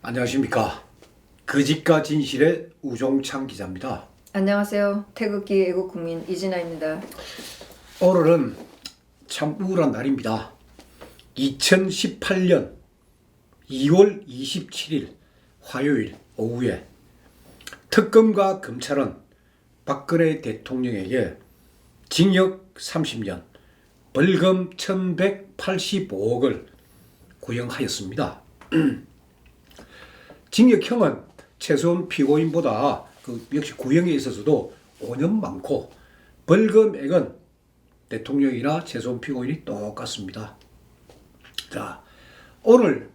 안녕하십니까. 그짓과 진실의 우종창 기자입니다. 안녕하세요. 태극기 애국국민 이진아입니다. 오늘은 참 우울한 날입니다. 2018년 2월 27일 화요일 오후에 특검과 검찰은 박근혜 대통령에게 징역 30년, 벌금 1185억을 구형하였습니다. 징역형은 최소한 피고인보다 역시 구형에 있어서도 5년 많고 벌금액은 대통령이나 최소한 피고인이 똑같습니다. 자, 오늘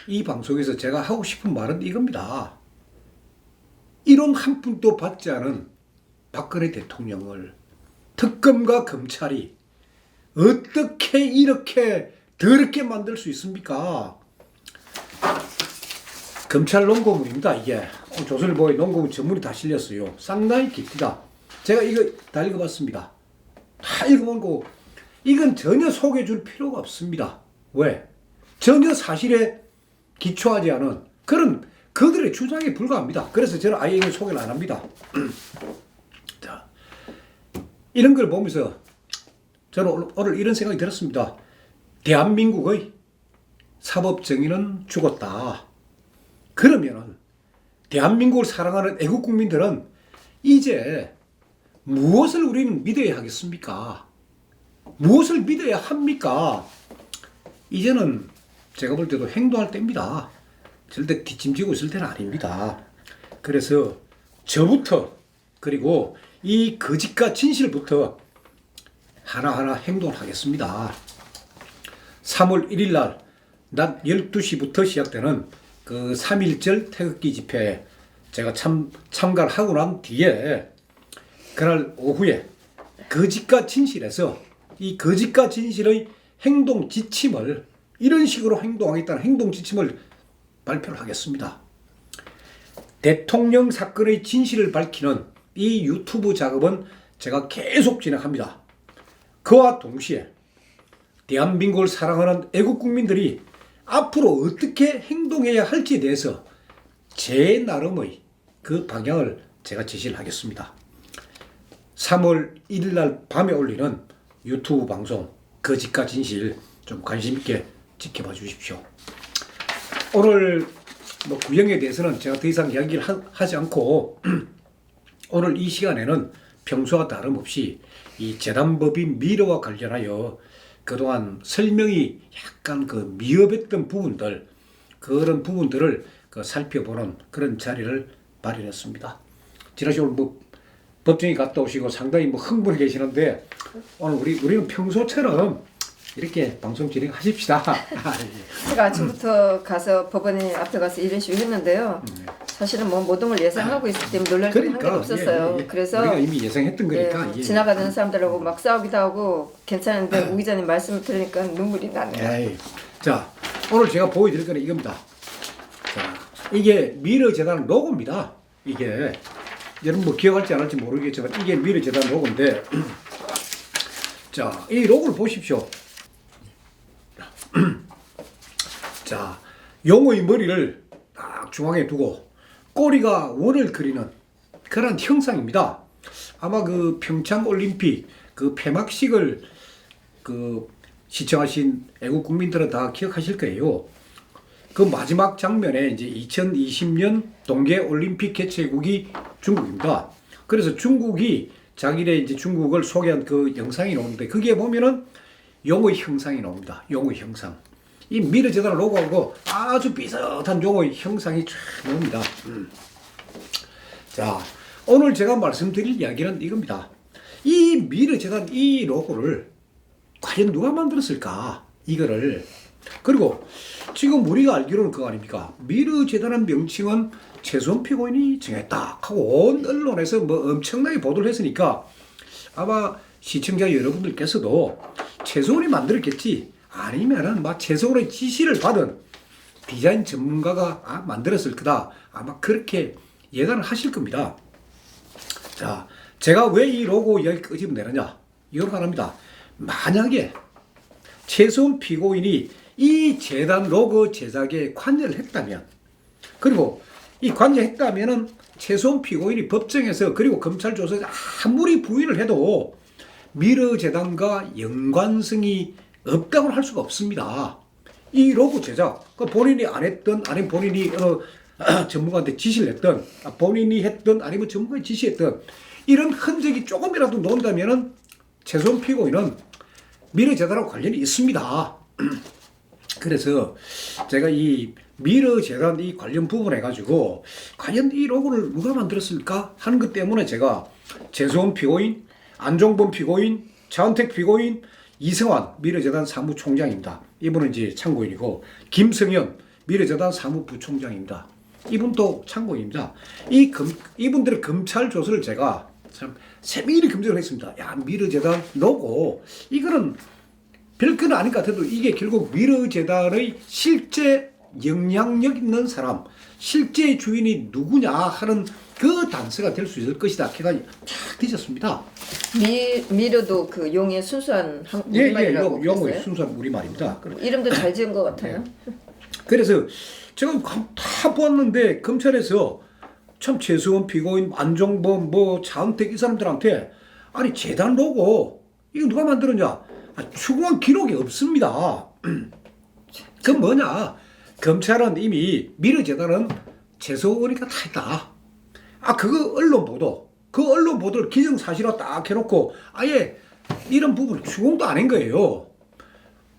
이 방송에서 제가 하고 싶은 말은 이겁니다. 이런 한 푼도 받지 않은 박근혜 대통령을 특검과 검찰이 어떻게 이렇게 더럽게 만들 수 있습니까? 검찰 논고문입니다. 이게 조선일보에 논고문 전문이 다 실렸어요. 상당히 깊다. 제가 이거 다 읽어봤습니다. 다 읽어보고 이건 전혀 속여줄 필요가 없습니다. 왜? 전혀 사실에 기초하지 않은 그런 그들의 주장에 불과합니다. 그래서 저는 아예 이걸 소개를 안 합니다. 자, 이런 걸 보면서 저는 오늘 이런 생각이 들었습니다. 대한민국의 사법정의는 죽었다. 그러면 대한민국을 사랑하는 애국국민들은 이제 무엇을 우리는 믿어야 하겠습니까? 무엇을 믿어야 합니까? 이제는 제가 볼 때도 행동할 때입니다. 절대 뒷짐지고 있을 때는 아닙니다. 그래서 저부터 그리고 이 거짓과 진실부터 하나하나 행동을 하겠습니다. 3월 1일 날 낮 12시부터 시작되는 그 3.1절 태극기 집회에 제가 참가를 하고 난 뒤에 그날 오후에 거짓과 진실에서 이 거짓과 진실의 행동 지침을 이런 식으로 행동하겠다는 행동 지침을 발표를 하겠습니다. 대통령 사건의 진실을 밝히는 이 유튜브 작업은 제가 계속 진행합니다. 그와 동시에 대한민국을 사랑하는 애국국민들이 앞으로 어떻게 행동해야 할지에 대해서 제 나름의 그 방향을 제가 제시를 하겠습니다. 3월 1일 날 밤에 올리는 유튜브 방송 거짓과 진실 좀 관심 있게 지켜봐 주십시오. 오늘 구형에 대해서는 제가 더 이상 이야기를 하지 않고 오늘 이 시간에는 평소와 다름없이 이 재단법인 미래와 관련하여 그동안 설명이 약간 미흡했던 부분들, 그런 부분들을 살펴보는 그런 자리를 마련했습니다. 지난주에 법정에 갔다 오시고 상당히 흥분해 계시는데 오늘 우리는 평소처럼 이렇게 방송 진행하십시다. 제가 아침부터 가서 법원에 앞에 가서 이런 식으로 했는데요. 사실은 모든 걸 예상하고 있기 때문에 놀랄 게 한 게 없었어요. 그래서 우리가 이미 예상했던 거니까. 지나가는 사람들하고 막 싸우기도 하고 괜찮은데 우 기자님 말씀을 들으니까 눈물이 나네요. 자, 오늘 제가 보여드릴 거는 이겁니다. 자, 이게 미르재단 로고입니다. 이게 여러분 기억할지 안 할지 모르겠지만 이게 미르재단 로고인데 자, 이 로고를 보십시오. 자, 용의 머리를 딱 중앙에 두고 꼬리가 원을 그리는 그런 형상입니다. 아마 평창 올림픽 폐막식을 시청하신 애국 국민들은 다 기억하실 거예요. 그 마지막 장면에 이제 2020년 동계 올림픽 개최국이 중국입니다. 그래서 중국이 자기네 이제 중국을 소개한 그 영상이 나오는데 거기에 보면은 용의 형상이 나옵니다. 용의 형상. 이 미르재단 로고하고 아주 비슷한 용의 형상이 쫙 나옵니다. 자, 오늘 제가 말씀드릴 이야기는 이겁니다. 이 미르재단 이 로고를 과연 누가 만들었을까? 이거를. 그리고 지금 우리가 알기로는 그거 아닙니까? 미르재단의 명칭은 최소한 피고인이 정했다 하고 온 언론에서 엄청나게 보도를 했으니까 아마 시청자 여러분들께서도 최소한이 만들었겠지 아니면은 최소한의 지시를 받은 디자인 전문가가 만들었을 거다 아마 그렇게 예단을 하실 겁니다. 자, 제가 왜 이 로고 이야기 끄집어내느냐 이건 하나입니다. 만약에 최소한 피고인이 이 재단 로고 제작에 관여를 했다면 그리고 이 관여했다면은 최소한 피고인이 법정에서 그리고 검찰 조사에서 아무리 부인을 해도 미르재단과 연관성이 없다고 할 수가 없습니다. 이 로고 제작, 본인이 안 했던, 아니면 본인이 전문가한테 지시를 했던, 본인이 했던, 아니면 전문가에 지시했던 이런 흔적이 조금이라도 나온다면은 최소한 피고인은 미르재단하고 관련이 있습니다. 그래서 제가 이 미르재단 이 관련 부분 해가지고 과연 이 로고를 누가 만들었을까 하는 것 때문에 제가 최소한 피고인, 안종범 피고인, 차은택 피고인, 이성환 미르재단 사무총장입니다. 이분은 이제 참고인이고, 김성현 미르재단 사무부총장입니다. 이분도 참고인입니다. 이분들의 검찰 조서를 제가 참 세밀히 검증을 했습니다. 야, 미르재단 로고 이거는 별건 아닌 것 같아도 이게 결국 미르재단의 실제 영향력 있는 사람, 실제 주인이 누구냐 하는 그 단서가 될 수 있을 것이다. 걔가 쫙 뒤졌습니다. 미르도 그 용의 순수한 우리말이라고 용어의 순수한 우리말입니다. 이름도 잘 지은 것 같아요. 그래서 제가 다 보았는데 검찰에서 참 최수원 피고인, 안종범, 차은택 이 사람들한테 아니 재단 로고 이거 누가 만들었냐? 추궁한 기록이 없습니다. 그 뭐냐? 검찰은 이미 미르재단은 최소원이가 다 했다. 그거 언론 보도, 그 언론 보도를 기정사실화 딱 해놓고 아예 이런 부분을 추궁도 안 한 거예요.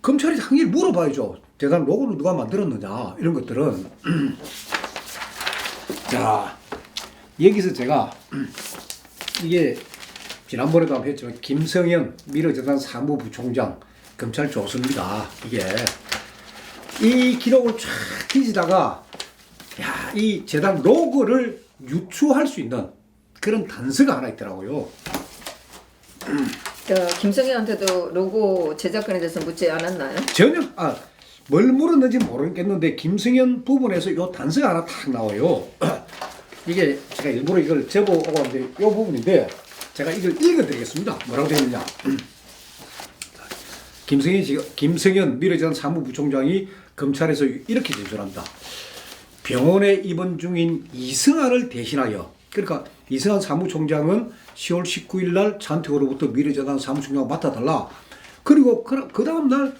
검찰이 당연히 물어봐야죠. 재단 로고를 누가 만들었느냐 이런 것들은. 자, 여기서 제가 이게 지난번에도 한번 했지만 김성현 미르재단 사무부총장 검찰 조서입니다. 이게 이 기록을 쫙 뒤지다가 야, 이 재단 로고를 유추할 수 있는 그런 단서가 하나 있더라고요. 김성현한테도 로고 제작권에 대해서 묻지 않았나요? 전혀 뭘 물었는지 모르겠는데 김성현 부분에서 이 단서가 하나 탁 나와요. 이게 제가 일부러 이걸 접어오고 왔는데 이 부분인데 제가 이걸 읽어드리겠습니다. 뭐라고 되어 있느냐. 김성현 미르재단 사무부총장이 검찰에서 이렇게 진술합니다. 병원에 입원 중인 이승환을 대신하여, 그러니까 이승환 사무총장은 10월 19일 날 차은택으로부터 미르재단 사무총장을 맡아달라. 그리고 그 다음 날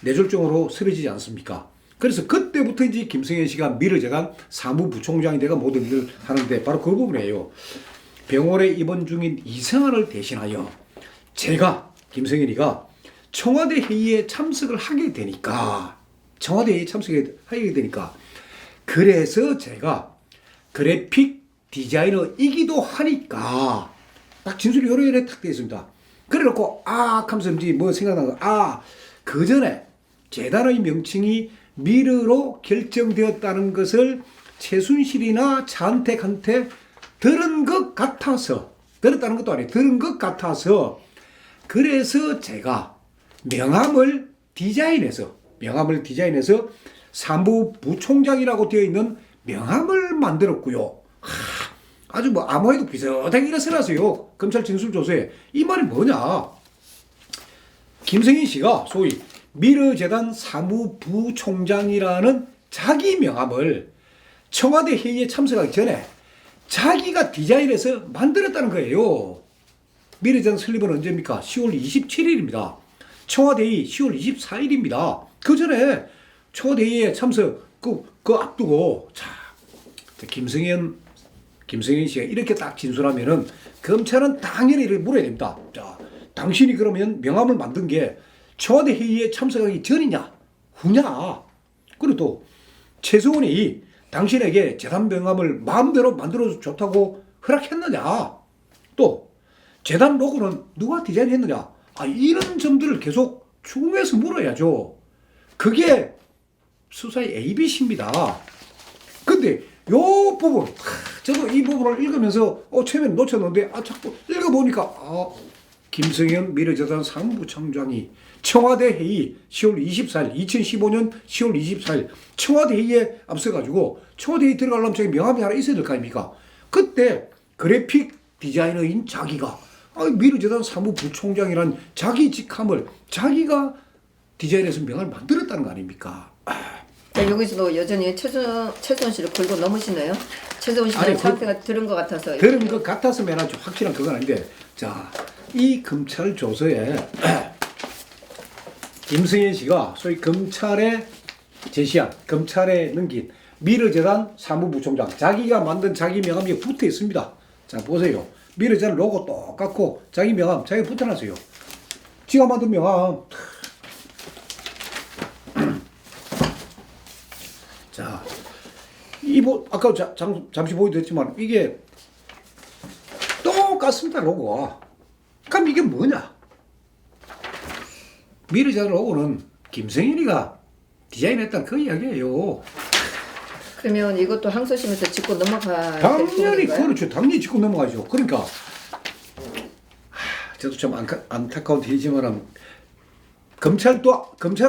뇌졸중으로 쓰러지지 않습니까? 그래서 그때부터 이제 김성현 씨가 미르재단 사무부총장이 돼가 모든 일을 하는데 바로 그 부분이에요. 병원에 입원 중인 이승환을 대신하여 제가 김성현이가 청와대 회의에 참석을 하게 되니까 그래서 제가 그래픽 디자이너이기도 하니까 딱 진술이 요래 탁 되어 있습니다. 그래놓고 하면서 뭐 생각나는 거 그 전에 재단의 명칭이 미르로 결정되었다는 것을 최순실이나 차은택한테 들은 것 같아서, 들었다는 것도 아니에요. 들은 것 같아서 그래서 제가 명함을 디자인해서 사무부총장이라고 되어 있는 명함을 만들었고요. 아주 뭐 아무에도 비슷하게 일어서라서요. 검찰 진술조서에 이 말이 뭐냐? 김성인 씨가 소위 미르재단 사무부총장이라는 자기 명함을 청와대 회의에 참석하기 전에 자기가 디자인해서 만들었다는 거예요. 미르재단 설립은 언제입니까? 10월 27일입니다. 청와대 회의 10월 24일입니다. 그 전에 청와대 회의에 참석 그 앞두고 김성현 씨가 이렇게 딱 진술하면은 검찰은 당연히 이렇게 물어야 됩니다. 자, 당신이 그러면 명함을 만든 게 청와대 회의에 참석하기 전이냐, 후냐? 그리고 또 최소원이 당신에게 재단 명함을 마음대로 만들어서 좋다고 허락했느냐? 또 재단 로고는 누가 디자인했느냐? 이런 점들을 계속 추궁해서 물어야죠. 그게 수사의 ABC입니다. 근데 요 부분, 저도 이 부분을 읽으면서 처음에 놓쳤는데 자꾸 읽어보니까 김성현 미르재단 사무부총장이 청와대 회의 10월 24일 2015년 10월 24일 청와대 회의에 앞서가지고 청와대 회의 들어가려면 저기 명함이 하나 있어야 될 거 아닙니까? 그때 그래픽 디자이너인 자기가 미르재단 사무부총장이란 자기 직함을 자기가 디자인해서 명함을 만들었다는 거 아닙니까? 여기서도 여전히 최소원 씨를 걸고 넘으시네요. 최소원 씨는 아니, 차은택가 들은 것 같아서. 들은 것 같았으면 아주 확실한 그건 아닌데, 자, 이 검찰 조서에 김승현 씨가 소위 검찰에 제시한, 검찰에 넘긴 미르재단 사무부총장, 자기가 만든 자기 명함이 붙어 있습니다. 자, 보세요. 미르재단 로고 똑같고 자기 명함, 자기가 붙여놨어요. 지가 만든 명함. 자, 아까 잠시 보여드렸지만 이게 똑같습니다, 로고가. 그럼 이게 뭐냐? 미르재단 로고는 김성현이가 디자인했다는 그 이야기예요. 그러면 이것도 항소심에서 짚고 넘어가. 당연히 그렇죠. 당연히 짚고 넘어가죠. 그러니까 저도 좀 안타까운 일이지만 검찰은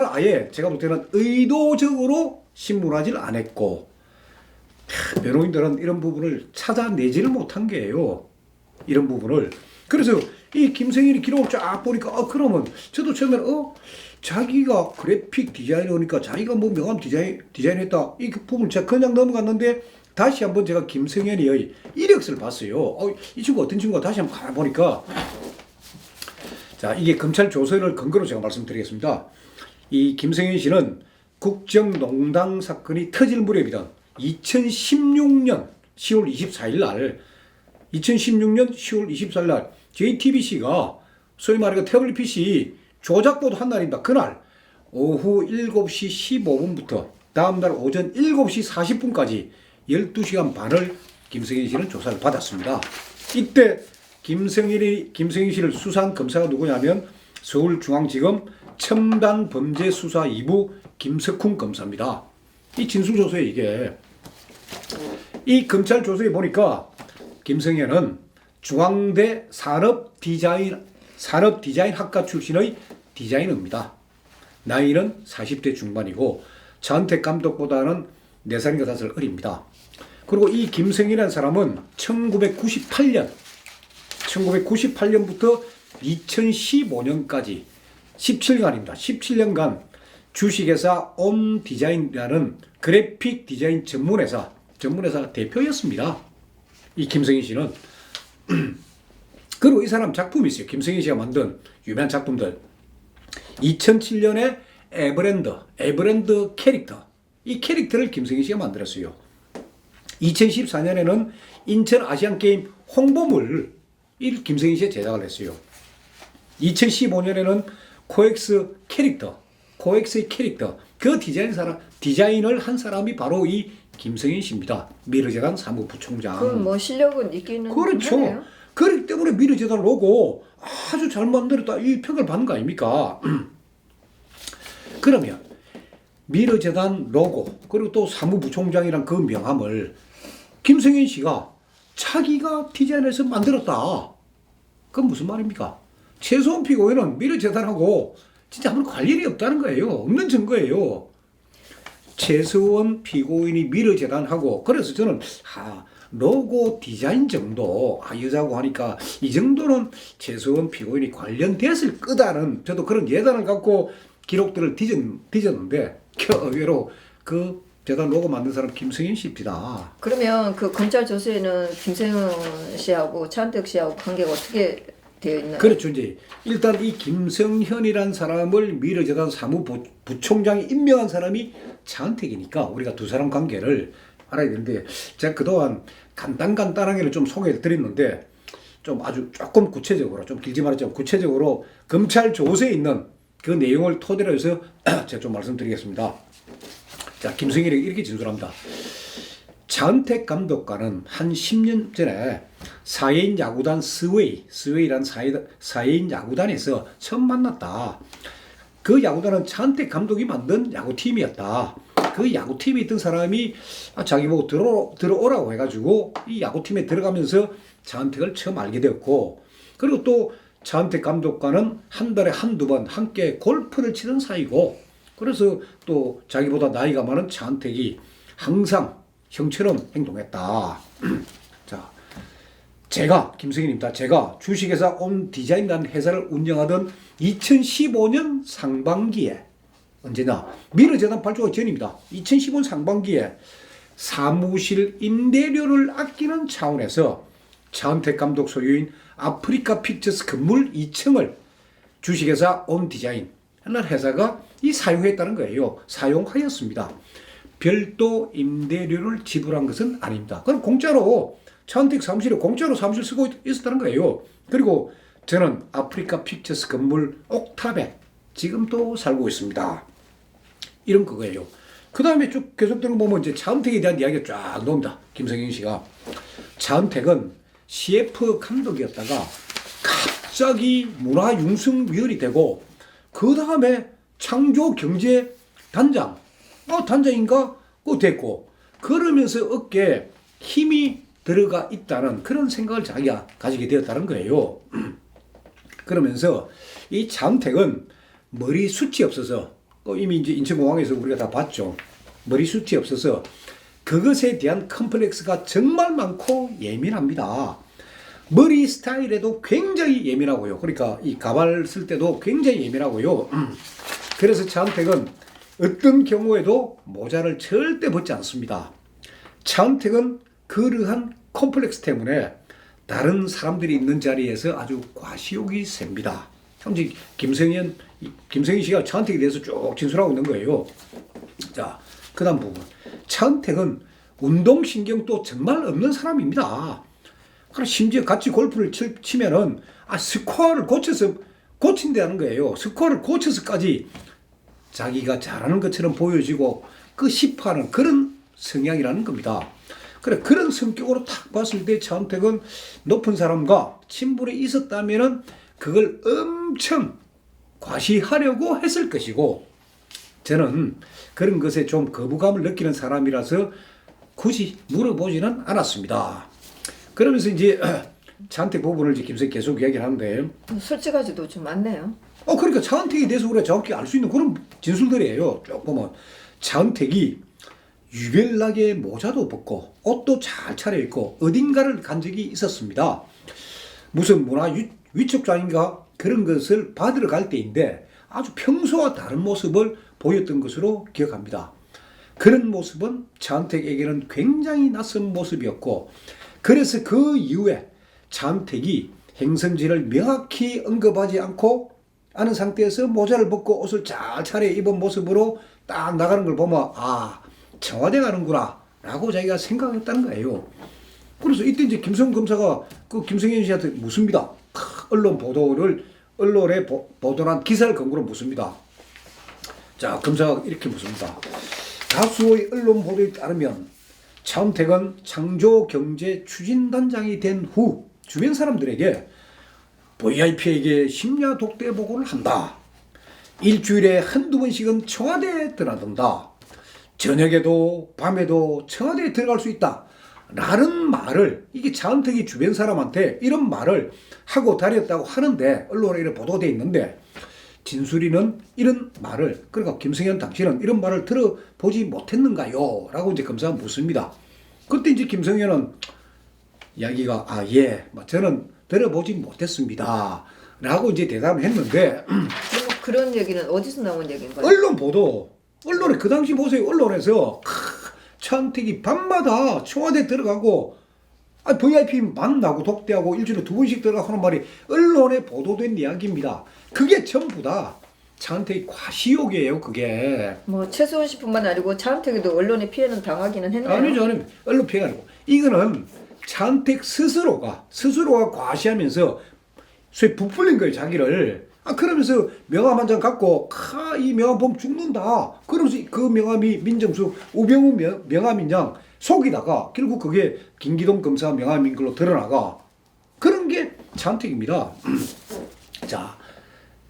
아예 제가 볼 때는 의도적으로 신문하지를 안 했고, 변호인들은 이런 부분을 찾아내지를 못한 게예요. 이런 부분을. 그래서 이 김성일이 기록을 쫙 보니까 그러면 저도 처음에는 자기가 그래픽 디자이너니까 자기가 뭐 명함 디자인했다 이 부분을 제가 그냥 넘어갔는데, 다시 한번 제가 김성현의 이력서를 봤어요. 이 친구 어떤 친구가 다시 한번 가보니까, 자, 이게 검찰 조서를 근거로 제가 말씀드리겠습니다. 이 김성현 씨는 국정농단 사건이 터질 무렵이던 2016년 10월 24일 날, 2016년 10월 24일 날 JTBC가 소위 말해 태블릿 PC 조작 보도한 날입니다. 그날 오후 7시 15분부터 다음날 오전 7시 40분까지 12시간 반을 김성현 씨는 조사를 받았습니다. 이때 김성현 씨를 수사한 검사가 누구냐면 서울중앙지검 첨단범죄수사 2부 김석훈 검사입니다. 이 진술조서에 이게 이 검찰 조서에 보니까 김성현은 중앙대 산업디자인학과 출신의 디자이너입니다. 나이는 40대 중반이고 차은택 감독보다는 4살인가 5살 어립니다. 그리고 이 김성현이라는 사람은 1998년부터 2015년까지 17년간입니다. 17년간 주식회사 온디자인이라는 그래픽 디자인 전문회사 대표였습니다. 이 김성현 씨는. 그리고 이 사람 작품이 있어요. 김성현 씨가 만든 유명한 작품들. 2007년에 에버랜드 캐릭터. 이 캐릭터를 김성현 씨가 만들었어요. 2014년에는 인천 아시안게임 홍보물 이 김성현 씨가 제작을 했어요. 2015년에는 코엑스의 캐릭터 그 디자인을 한 사람이 바로 이 김성현 씨입니다. 미르재단 사무부총장. 그럼 뭐 실력은 있기는 그렇죠. 하네요. 그렇기 때문에 미르재단 로고 아주 잘 만들었다 이 평을 받는 거 아닙니까? 그러면 미르재단 로고 그리고 또 사무부총장이란 그 명함을 김성현 씨가 자기가 디자인해서 만들었다. 그건 무슨 말입니까? 최소한 피고인은 미르재단하고 진짜 아무런 관련이 없다는 거예요. 없는 증거예요. 최소원 피고인이 미르재단하고, 그래서 저는 로고 디자인 정도 여자고 하니까 이 정도는 최소원 피고인이 관련됐을 거다는 저도 그런 예단을 갖고 기록들을 뒤졌는데 의외로 그 재단 로고 만든 사람 김성현 씨입니다. 그러면 그 검찰 조서에는 김성현 씨하고 차은택 씨하고 관계가 어떻게 되어 있나요? 그렇죠. 이제 일단 이 김성현이란 사람을 미르재단 사무부총장이 임명한 사람이 차은택이니까 우리가 두 사람 관계를 알아야 되는데, 제가 그동안 간단하게는 좀 소개를 드렸는데 좀 아주 조금 구체적으로, 좀 길지 말았지만 구체적으로 검찰 조서에 있는 그 내용을 토대로 해서 제가 좀 말씀드리겠습니다. 자, 김성현이 이렇게 진술합니다. 차은택 감독과는 한 10년 전에 사회인 야구단 스웨이라는 사회인 야구단에서 처음 만났다. 그 야구단은 차은택 감독이 만든 야구팀이었다. 그 야구팀에 있던 사람이 자기 보고 들어오라고 해가지고 이 야구팀에 들어가면서 차은택을 처음 알게 되었고, 그리고 또 차은택 감독과는 한 달에 한두 번 함께 골프를 치는 사이고, 그래서 또 자기보다 나이가 많은 차은택이 항상 형처럼 행동했다. 자, 김성현입니다. 제가 주식회사 온디자인이라는 회사를 운영하던 2015년 상반기에 언제나 미르재단 발족하기 전입니다. 2015년 상반기에 사무실 임대료를 아끼는 차원에서 차은택 감독 소유인 아프리카 픽처스 건물 2층을 주식회사 온디자인 하는 회사가 사용했다는 거예요. 사용하였습니다. 별도 임대료를 지불한 것은 아닙니다. 그럼 공짜로 차은택 사무실에 공짜로 사무실 쓰고 있었다는 거예요. 그리고 저는 아프리카 픽처스 건물 옥탑에 지금도 살고 있습니다. 이런 그거예요. 그 다음에 쭉 계속되는 거 보면 이제 차은택에 대한 이야기가 쫙 나옵니다. 김성현 씨가. 차은택은 CF 감독이었다가 갑자기 문화융성위원이 되고 그 다음에 창조경제단장 단장인가? 그거 됐고 그러면서 어깨에 힘이 들어가 있다는 그런 생각을 자기가 가지게 되었다는 거예요. 그러면서 이 차은택은 머리숱이 없어서 이미 이제 인천공항에서 우리가 다 봤죠. 머리숱이 없어서 그것에 대한 컴플렉스가 정말 많고 예민합니다. 머리 스타일에도 굉장히 예민하고요. 그러니까 이 가발 쓸 때도 굉장히 예민하고요. 그래서 차은택은 어떤 경우에도 모자를 절대 벗지 않습니다. 차은택은 그러한 컴플렉스 때문에 다른 사람들이 있는 자리에서 아주 과시욕이 셉니다. 현재 김성현 씨가 차은택에 대해서 쭉 진술하고 있는 거예요. 자, 그 다음 부분. 차은택은 운동신경도 정말 없는 사람입니다. 그럼 심지어 같이 골프를 치면은 스코어를 고친다는 거예요. 스코어를 고쳐서까지 자기가 잘하는 것처럼 보여지고 그 시파하는 그런 성향이라는 겁니다. 그래, 그런 성격으로 딱 봤을 때 차은택은 높은 사람과 친분이 있었다면은 그걸 엄청 과시하려고 했을 것이고, 저는 그런 것에 좀 거부감을 느끼는 사람이라서 굳이 물어보지는 않았습니다. 그러면서 이제 차은택 부분을 이제 김성희 계속 이야기를 하는데, 솔직하지도 좀 많네요. 그러니까 차은택에 대해서 우리가 정확히 알 수 있는 그런 진술들이에요. 쭉 보면 차은택이 유별나게 모자도 벗고 옷도 잘 차려입고 어딘가를 간 적이 있었습니다. 무슨 문화 위촉장인가 그런 것을 받으러 갈 때인데 아주 평소와 다른 모습을 보였던 것으로 기억합니다. 그런 모습은 차은택에게는 굉장히 낯선 모습이었고, 그래서 그 이후에 차은택이 행선지를 명확히 언급하지 않고 아는 상태에서 모자를 벗고 옷을 잘 차려입은 모습으로 딱 나가는 걸 보면 청와대 가는구나 라고 자기가 생각했다는 거예요. 그래서 이때 이제 김성 검사가 그 김성현 씨한테 묻습니다. 언론에 보도한 기사를 근거로 묻습니다. 자, 검사가 이렇게 묻습니다. 다수의 언론 보도에 따르면 차은택은 창조경제추진단장이 된 후 주변 사람들에게 VIP에게 심야 독대 보고를 한다. 일주일에 한두 번씩은 청와대에 드나든다. 저녁에도 밤에도 청와대에 들어갈 수 있다. 라는 말을, 이게 차은택이 주변 사람한테 이런 말을 하고 다녔다고 하는데, 언론에 이렇게 보도되어 있는데, 진술인은 이런 말을, 그러니까 김성현 당신은 이런 말을 들어보지 못했는가요? 라고 이제 검사가 묻습니다. 그때 이제 김성현은 이야기가, 저는 들어보지 못했습니다. 라고 이제 대답을 했는데, 그런 얘기는 어디서 나온 얘기인가요? 언론에 그 당시 보세요. 언론에서 차은택이 밤마다 청와대 들어가고 VIP 만나고 독대하고 일주일에 2번씩 들어가고 하는 말이 언론에 보도된 이야기입니다. 그게 전부 다 차은택이 과시욕이에요. 그게. 최수원 씨뿐만 아니고 차은택에도 언론의 피해는 당하기는 했네요. 아니죠. 언론 피해가 아니고. 이거는 차은택 스스로가 과시하면서 소위 부풀린 거예요. 자기를. 그러면서 명함 한 장 갖고 이 명함 보면 죽는다. 그러면서 그 명함이 민정수 우병우 명함인 양 속이다가 결국 그게 김기동 검사 명함인 걸로 드러나가. 그런 게 차은택입니다. 자,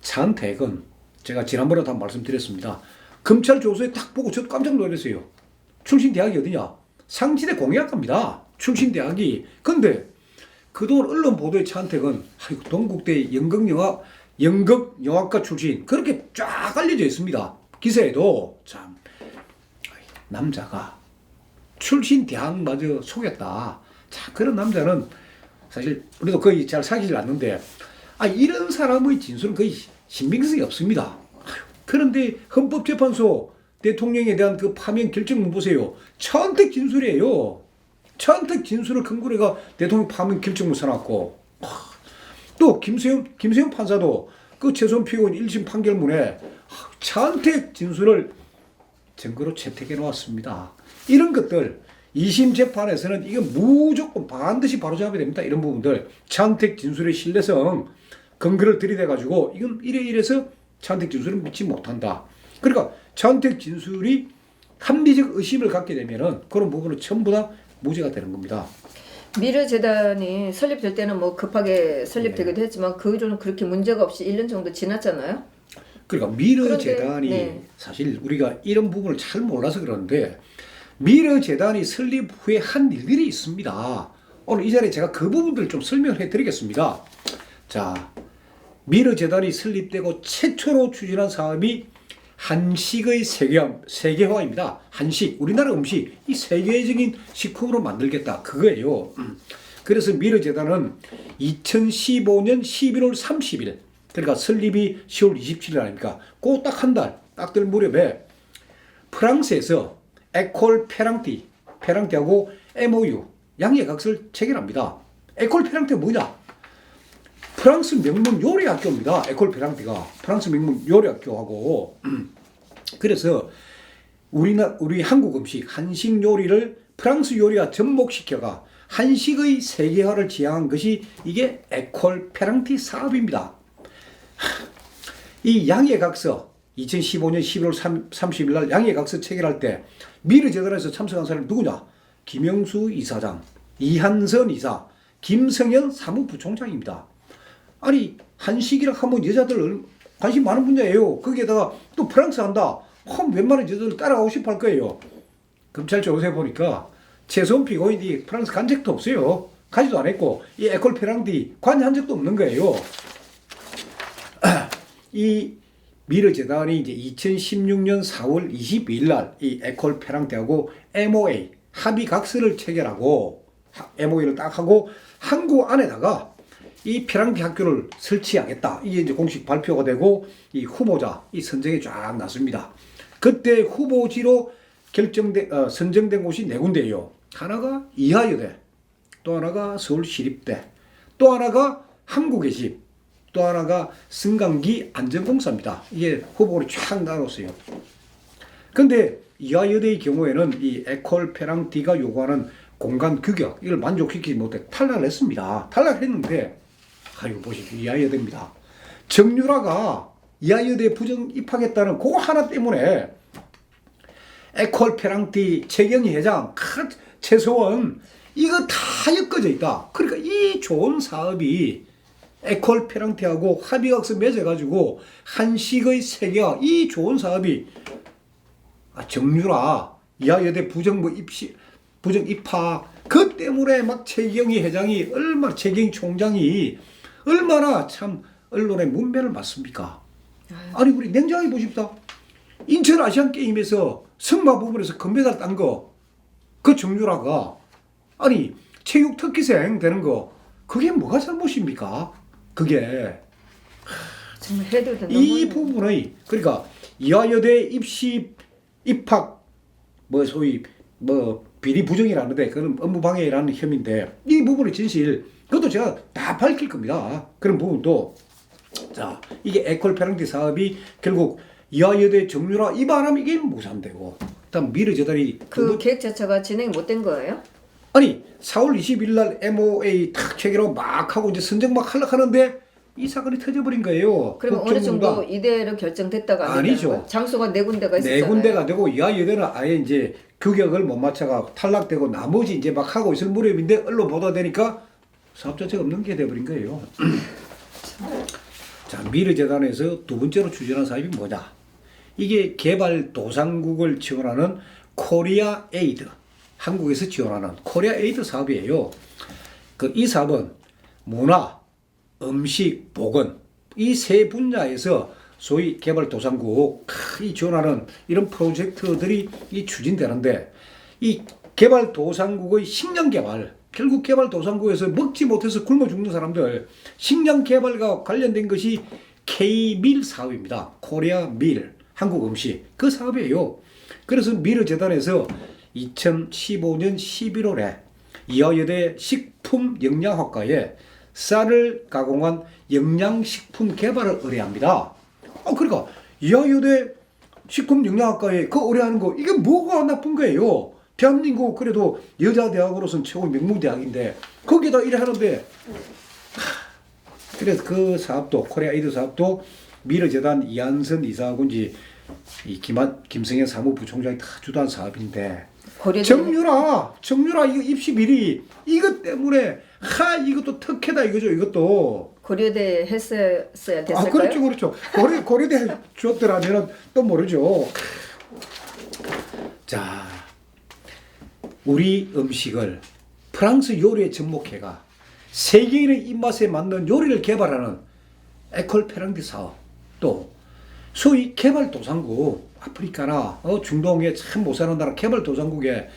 차은택은 제가 지난번에도 한번 말씀드렸습니다. 검찰 조서에 딱 보고 저도 깜짝 놀랐어요. 출신 대학이 어디냐? 상지대 공예학과입니다. 출신 대학이. 근데 그동안 언론 보도에 차은택은 동국대 연극영화과 출신, 그렇게 쫙 알려져 있습니다. 기사에도. 참, 남자가 출신 대학마저 속였다. 자, 그런 남자는 사실 우리도 거의 잘 사귀질 않는데 이런 사람의 진술은 거의 신빙성이 없습니다. 그런데 헌법재판소 대통령에 대한 그 파면 결정문 보세요. 차은택 진술이에요. 차은택 진술을 근거로 해가 대통령 파면 결정문 써놨고, 또 김수영 판사도 그 최소한 피고인 1심 판결문에 차은택 진술을 증거로 채택해 놓았습니다. 이런 것들 2심 재판에서는 이건 무조건 반드시 바로잡아야 됩니다. 이런 부분들 차은택 진술의 신뢰성 근거를 들이대 가지고 이건 이래서 차은택 진술을 믿지 못한다. 그러니까 차은택 진술이 합리적 의심을 갖게 되면은 그런 부분은 전부 다 무죄가 되는 겁니다. 미르재단이 설립될 때는 뭐 급하게 설립되기도 했지만 그 후로는 그렇게 문제가 없이 1년 정도 지났잖아요. 그러니까 미르재단이 네. 사실 우리가 이런 부분을 잘 몰라서 그러는데 미르재단이 설립 후에 한 일들이 있습니다. 오늘 이 자리에 제가 그 부분들을 좀 설명을 해드리겠습니다. 자, 미르재단이 설립되고 최초로 추진한 사업이 한식의 세계화입니다. 한식, 우리나라 음식, 이 세계적인 식품으로 만들겠다. 그거예요. 그래서 미르재단은 2015년 11월 30일, 그러니까 설립이 10월 27일 아닙니까? 그 딱 한 달, 딱 될 무렵에 프랑스에서 에콜 페랑티하고 MOU, 양해각서를 체결합니다. 에콜 페랑티가 뭐냐? 프랑스 명문 요리학교입니다. 에콜 페랑티가 프랑스 명문 요리학교하고 그래서 우리 한국 음식 한식 요리를 프랑스 요리와 접목시켜가 한식의 세계화를 지향한 것이 이게 에콜 페랑티 사업입니다. 이 양해각서 2015년 11월 30일 날 양해각서 체결할 때 미르재단에서 참석한 사람이 누구냐? 김영수 이사장, 이한선 이사, 김성현 사무부총장입니다. 아니 한식이라 하면 여자들 관심 많은 분야예요. 거기에다가 또 프랑스 한다. 웬만한 여자들 따라가고 싶어 할 거예요. 검찰 조사해 보니까 최소한 피고인이 프랑스 간 적도 없어요. 가지도 안 했고 이 에콜 페랑티 관여한 적도 없는 거예요. 이 미르재단이 이제 2016년 4월 22일 날 이 에콜 페랑티하고 MOA 합의각서를 체결하고 MOA를 딱 하고 항구 안에다가 이 페랑티 학교를 설치하겠다. 이게 이제 공식 발표가 되고 이 후보자 이 선정이 쫙 났습니다. 그때 후보지로 선정된 곳이 네 군데예요. 하나가 이하여대, 또 하나가 서울시립대, 또 하나가 한국외집, 또 하나가 승강기 안전공사입니다. 이게 후보로 쫙 나눴어요. 근데 이하여대의 경우에는 이 에콜 페랑티가 요구하는 공간 규격 이걸 만족시키지 못해 탈락을 했습니다. 탈락했는데 아이고 보십시오. 이하여대입니다. 정유라가 이하여대 부정 입학했다는 그거 하나 때문에 에콜 페랑티 최경희 회장 최소원 이거 다 엮어져 있다. 그러니까 이 좋은 사업이 에콜 페랑티하고 합의각서 맺어가지고 한식의 세계화 이 좋은 사업이 정유라 이하여대 부정 입학 그 때문에 막 최경희 회장이 얼마나 최경희 총장이 얼마나 참 언론의 문매를 맞습니까? 아니 우리 냉정하게 보십시다. 인천 아시안 게임에서 승마 부분에서 금메달 딴 거 그 정유라가 아니 체육 특기생 되는 거 그게 뭐가 잘못입니까? 그게 정말 해도 된다. 이 부분의 그러니까 이하여대 입학 소위 비리 부정이라는데 그건 업무 방해라는 혐의인데 이 부분의 진실 그것도 제가 다 밝힐 겁니다. 그런 부분도 자 이게 에콜 페랑티 사업이 결국 이하여대 정유라 이 바람이 이게 무산되고 일단 미르재단이 그 계획 자체가 진행이 못 된 거예요? 아니 4월 20일 날 MOA 탁 체결하고 막 하고 이제 선정 막 하려고 하는데 이 사건이 터져버린 거예요. 그럼 어느 정도 이대로 결정됐다가 아니죠. 장소가 네 군데가 있었잖아요. 네 군데가 되고 이하여대는 아예 이제 규격을 못 맞춰가 탈락되고 나머지 이제 막 하고 있을 무렵인데 언론 보도되니까 사업 자체가 없는 게 돼버린 거예요. 자 미르재단에서 두 번째로 추진한 사업이 뭐냐? 이게 개발도상국을 지원하는 코리아 에이드, 한국에서 지원하는 코리아 에이드 사업이에요. 이 사업은 문화, 음식, 보건 이 세 분야에서 소위 개발도상국 이 지원하는 이런 프로젝트들이 추진되는데 이 개발도상국의 식량개발 결국 개발도상국에서 먹지 못해서 굶어 죽는 사람들 식량개발과 관련된 것이 K밀 사업입니다. 코리아 밀, 한국 음식 그 사업이에요. 그래서 미르재단에서 2015년 11월에 이화여대 식품영양학과에 쌀을 가공한 영양식품 개발을 의뢰합니다. 그러니까 이화여대 식품영양학과에 그 의뢰하는 거 이게 뭐가 나쁜 거예요? 대한민국 그래도 여자 대학으로서는 최고 명문대학인데 거기다 일하는데 그래서 그 사업도 코리아 에이드 사업도 미르재단 이한선 이사하고 이제 이 김성현 사무부총장이 다 주도한 사업인데 정유라 이거 입시 비리 이것 때문에 이것도 특혜다 이거죠. 이것도 고려대 했어야 됐을까요? 그렇죠. 고려대 줬더라면 또 모르죠. 자, 우리 음식을 프랑스 요리에 접목해가 세계인의 입맛에 맞는 요리를 개발하는 에콜 페랑드 사업, 또 소위 개발도상국 아프리카나 중동에 참 못사는 나라 개발도상국에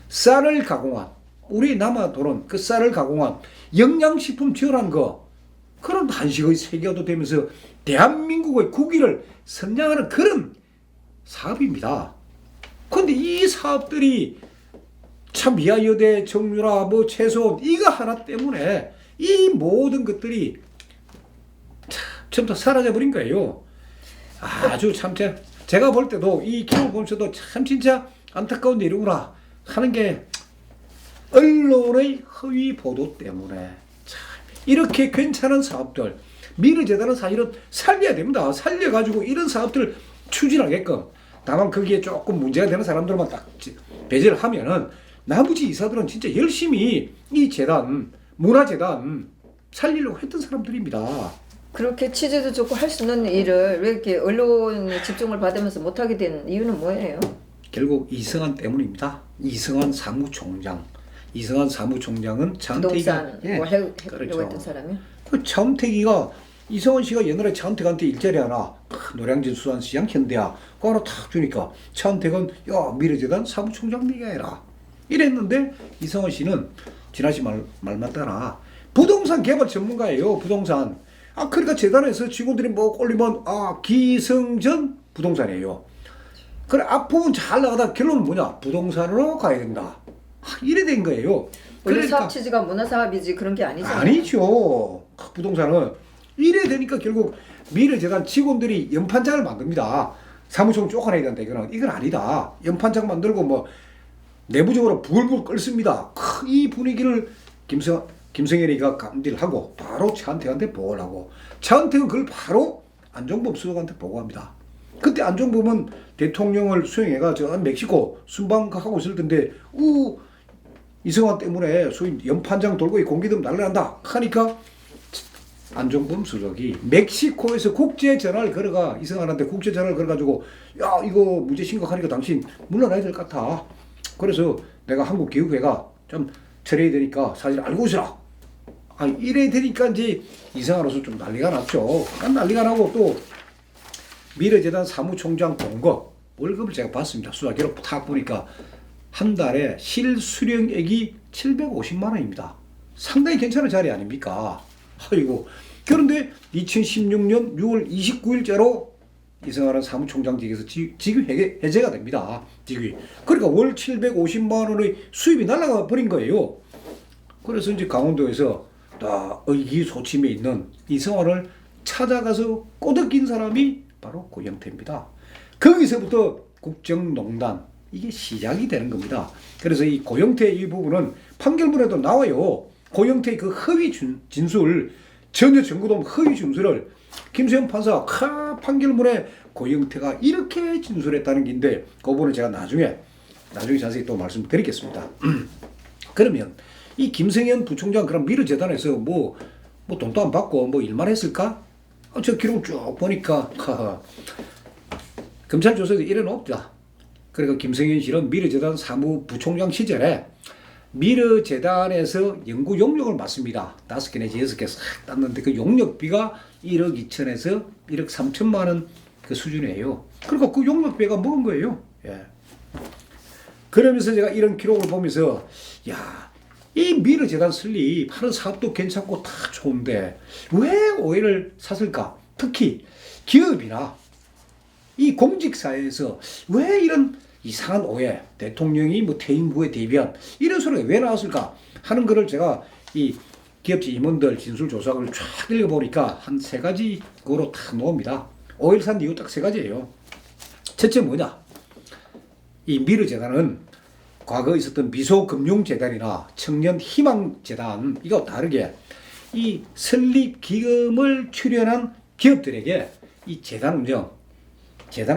쌀을 가공한 우리 남아도는 그 쌀을 가공한 영양식품 지원한 거 그런 한식의 세계화도 되면서 대한민국의 국위를 선양하는 그런 사업입니다. 그런데 이 사업들이 참 이화여대, 정유라, 최소원 이거 하나 때문에 이 모든 것들이 전부 다 사라져버린 거예요. 아주 참 제가 볼 때도 이 기록을 보면서도 참 진짜 안타까운 일이구나 하는 게 언론의 허위 보도 때문에 참 이렇게 괜찮은 사업들 미르재단은 사실은 살려야 됩니다. 살려가지고 이런 사업들을 추진하게끔 다만 거기에 조금 문제가 되는 사람들만 딱 배제를 하면은 나머지 이사들은 진짜 열심히 이 재단 문화재단 살리려고 했던 사람들입니다. 그렇게 취재도 좋고 할 수 있는 일을 왜 이렇게 언론에 집중을 받으면서 못하게 된 이유는 뭐예요? 결국 이승환 때문입니다. 이승환 사무총장은 부동산 뭐 하려고 했던 사람이? 그 차은택이가 이승환 씨가 옛날에 차은택한테 일자리 하나 노량진 수산시장 현대야 그거 하나 탁 주니까 차은택은 야 미르재단 사무총장 네가 해라 이랬는데 이승환 씨는 지나시 말 맞다나 부동산 개발 전문가예요. 부동산. 그러니까 재단에서 직원들이 뭐 올리면 기성전 부동산이에요. 그래 앞부분 잘 나가다 결론은 뭐냐? 부동산으로 가야 된다. 이래 된 거예요. 원래 그러니까, 사업 취지가 문화사업이지 그런 게 아니잖아요. 아니죠. 부동산은 이래 되니까 결국 미르재단 직원들이 연판장을 만듭니다. 사무총 쫓아내야 된다. 이건 아니다. 연판장 만들고 뭐 내부적으로 불불 끓습니다. 이 분위기를 김성현이가 감지를 하고 바로 차은택한테 보고를 하고 차은택은 그걸 바로 안종범 수석한테 보고합니다. 그때 안종범은 대통령을 수행해가 저 멕시코 순방하고 있을 텐데 이승환 때문에 소위 연판장 돌고 공기등 날라간다 하니까 안종범 수석이 멕시코에서 국제 전화를 걸어가 이승환한테 국제 전화를 걸어가지고 야 이거 문제 심각하니까 당신 물러나야 될 것 같아. 그래서 내가 한국 기후회가 좀 처리해야 되니까 사실 알고 있으라. 이래 되니까 이제 이승환으로서 좀 난리가 났죠. 난리가 나고 또 미르재단 사무총장 봉급 월급을 제가 받습니다. 수사기록 탁 보니까 한 달에 실수령액이 750만 원입니다. 상당히 괜찮은 자리 아닙니까? 아이고. 그런데 2016년 6월 29일자로 이승환은 사무총장직에서 직위 해제가 됩니다. 직위. 그러니까 월 750만 원의 수입이 날아가 버린 거예요. 그래서 이제 강원도에서 다 의기소침해 있는 이승환을 찾아가서 꼬드긴 사람이 바로 고영태입니다. 거기서부터 국정농단 이게 시작이 되는 겁니다. 그래서 이 고영태 이 부분은 판결문에도 나와요. 고영태의 그 허위 진술 전혀 증거도 없는 허위 진술을 김수현 판사가 판결문에 고영태가 이렇게 진술했다는 게인데 그 부분은 제가 나중에 자세히 또 말씀드리겠습니다. 그러면 이 김성현 부총장 그럼 미르재단에서 뭐 돈도 안 받고 뭐 일만 했을까? 저 기록 쭉 보니까 검찰 조사에서 이래는 없다. 그러니까 김성현 씨는 미르재단 사무부총장 시절에 미르재단에서 연구 용역을 맡습니다. 5개 내지 6개 싹 땄는데 그 용역비가 1억 2천에서 1억 3천만 원 그 수준이에요. 그러니까 그 용역비가 먹은 거예요. 예. 그러면서 제가 이런 기록을 보면서 이 미르재단 설립 하는 사업도 괜찮고 다 좋은데 왜 오해를 샀을까? 특히 기업이나 이 공직사회에서 왜 이런 이상한 오해, 대통령이 뭐 퇴임 후에 대비한 이런 소리가 왜 나왔을까 하는 거를 제가 이 기업체 임원들 진술조사를 쫙 읽어보니까 한 3가지로 다 나옵니다. 5.13 이유 딱 3가지예요. 첫째 뭐냐? 이 미르재단은 과거에 있었던 미소금융재단이나 청년희망재단 이거 다르게 이 설립 기금을 출연한 기업들에게 이 재단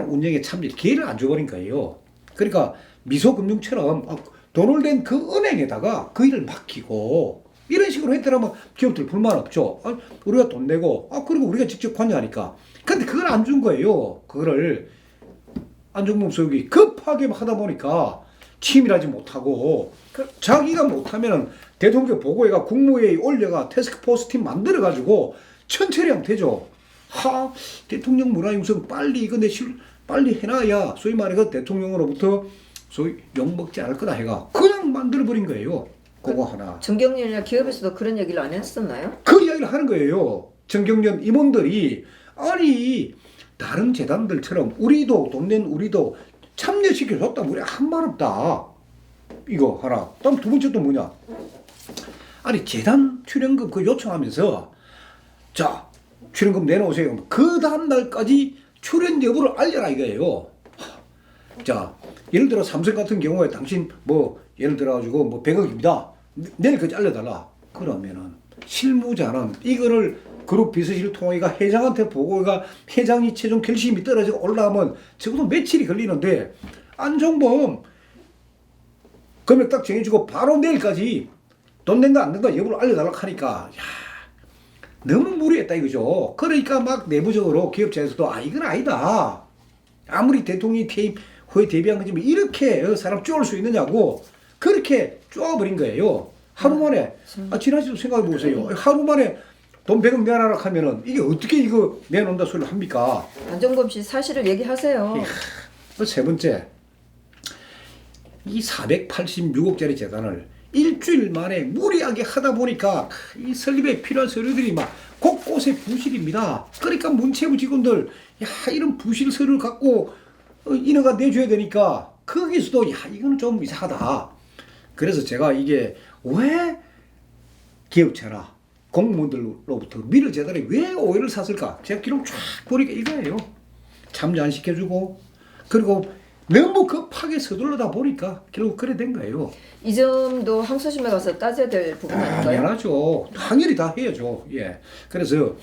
운영에 참여 기회를 안 줘버린 거예요. 그러니까 미소금융처럼 돈을 낸 그 은행에다가 그 일을 맡기고 이런 식으로 했더라면 기업들 불만 없죠. 우리가 돈 내고 그리고 우리가 직접 관여하니까. 근데 그걸 안 준 거예요. 그거를 안종범 소육이 급하게 하다 보니까 치밀하지 못하고 자기가 못하면 대통령 보고회가 국무회의 올려가 태스크포스 팀 만들어가지고 천천히 하면 되죠. 대통령 문화융성 빨리 이거 빨리 해놔야 소위 말해 그 대통령으로부터 소위 욕먹지 않을 거다 해가 그냥 만들어버린 거예요. 그거 하나. 정경련이나 기업에서도 그런 얘기를 안 했었나요? 그 이야기를 하는 거예요. 정경련 임원들이 아니 다른 재단들처럼 우리도 돈 낸 우리도 참여시켜줬다. 우리 한 말 없다. 이거 하나. 다음 두 번째 또 뭐냐. 아니 재단 출연금 그 요청하면서 자 출연금 내놓으세요. 그 다음 날까지 출연 여부를 알려라 이거예요. 자 예를 들어 삼성 같은 경우에 당신 뭐 예를 들어 가지고 뭐 100억입니다. 내일까지 알려달라. 그러면은 실무자는 이거를 그룹 비서실 통화가 회장한테 보고가 회장이 최종 결심이 떨어져 올라오면 적어도 며칠이 걸리는데 안종범 금액 딱 정해주고 바로 내일까지 돈 낸다 안 낸다 여부를 알려달라고 하니까 너무 무리했다 이거죠. 그러니까 막 내부적으로 기업체에서도 이건 아니다. 아무리 대통령이 퇴임 후에 대비한 거지만 이렇게 사람 쪼을 수 있느냐고 그렇게 쪼아버린 거예요. 하루 만에. 지난주도 생각해 보세요. 하루 만에 돈 100억 내놔라 하면은 이게 어떻게 이거 내놓는다 소리를 합니까? 안종범 씨 사실을 얘기하세요. 세 번째, 이 486억짜리 재단을 일주일 만에 무리하게 하다 보니까 이 설립에 필요한 서류들이 막 곳곳에 부실입니다. 그러니까 문체부 직원들 이런 부실 서류를 갖고 인허가 내줘야 되니까 거기서도 이거는 좀 이상하다. 그래서 제가 이게 왜 기업체나 공무원들로부터 미르재단이 왜 오해를 샀을까? 제가 기록 쫙 보니까 이거예요. 참여 안 시켜주고 그리고 너무 급하게 서둘러다 보니까 결국 그래 된 거예요. 이 점도 항소심에 가서 따져야 될 부분 아닌가요? 당연하죠. 당연히 다 해야죠. 예. 그래서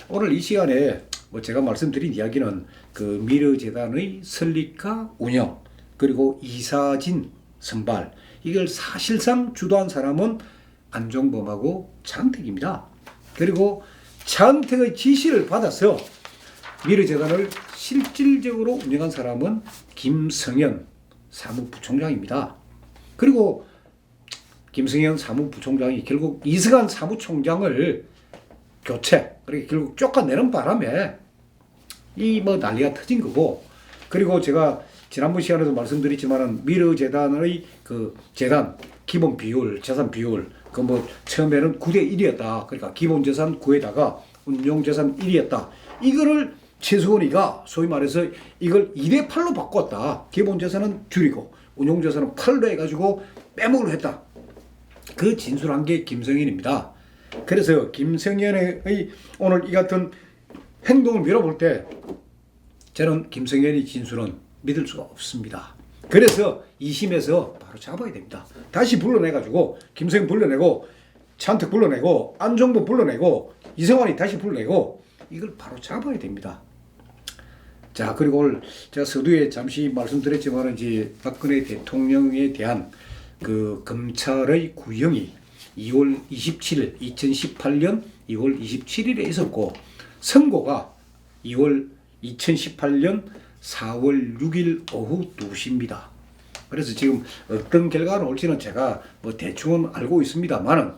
오늘 이 시간에 뭐 제가 말씀드린 이야기는 그 미르재단의 설립과 운영 그리고 이사진 선발 이걸 사실상 주도한 사람은 안종범하고 차은택입니다. 그리고 차은택의 지시를 받아서 미르재단을 실질적으로 운영한 사람은 김성현 사무부총장입니다. 그리고 김성현 사무부총장이 결국 이승환 사무총장을 교체, 그러니까 결국 쫓아내는 바람에 이 뭐 난리가 터진 거고, 그리고 제가 지난번 시간에도 말씀드렸지만은 미르재단의 그 재단 기본 비율, 재산 비율, 그 뭐 처음에는 9대 1이었다. 그러니까 기본 재산 9에다가 운용 재산 1이었다. 이거를 최수원이가 소위 말해서 이걸 2대 8로 바꿨다. 기본 재산은 줄이고 운용 재산은 8로 해가지고 빼먹으려 했다. 그 진술한 게 김성현입니다. 그래서 김성현의 오늘 이 같은 행동을 밀어볼 때 저는 김성현의 진술은 믿을 수가 없습니다. 그래서 2심에서 바로 잡아야 됩니다. 다시 불러내가지고 김성현 불러내고 차은택 불러내고 안종범 불러내고 이성환이 다시 불러내고 이걸 바로 잡아야 됩니다. 자, 그리고 오늘 제가 서두에 잠시 말씀드렸지만 이제 박근혜 대통령에 대한 그 검찰의 구형이 2월 27일 2018년 2월 27일에 있었고 선고가 2018년 4월 6일 오후 2시입니다. 그래서 지금 어떤 결과가 올지는 제가 뭐 대충은 알고 있습니다만은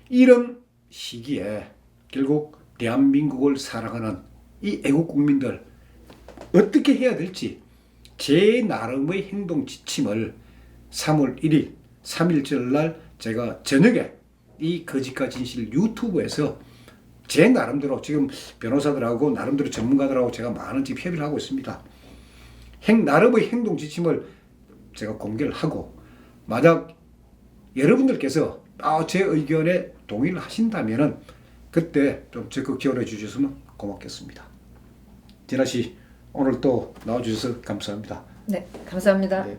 이런 시기에 결국 대한민국을 사랑하는 이 애국 국민들 어떻게 해야 될지 제 나름의 행동 지침을 3월 1일 3일절 날 제가 저녁에 이 거짓과 진실 유튜브에서 제 나름대로 지금 변호사들하고 나름대로 전문가들하고 제가 많은 지금 협의를 하고 있습니다. 나름의 행동 지침을 제가 공개를 하고 만약 여러분들께서 제 의견에 동의를 하신다면은 그때 좀 적극 지원해 주셨으면 고맙겠습니다. 진아 씨 오늘 또 나와주셔서 감사합니다. 네, 감사합니다. 네.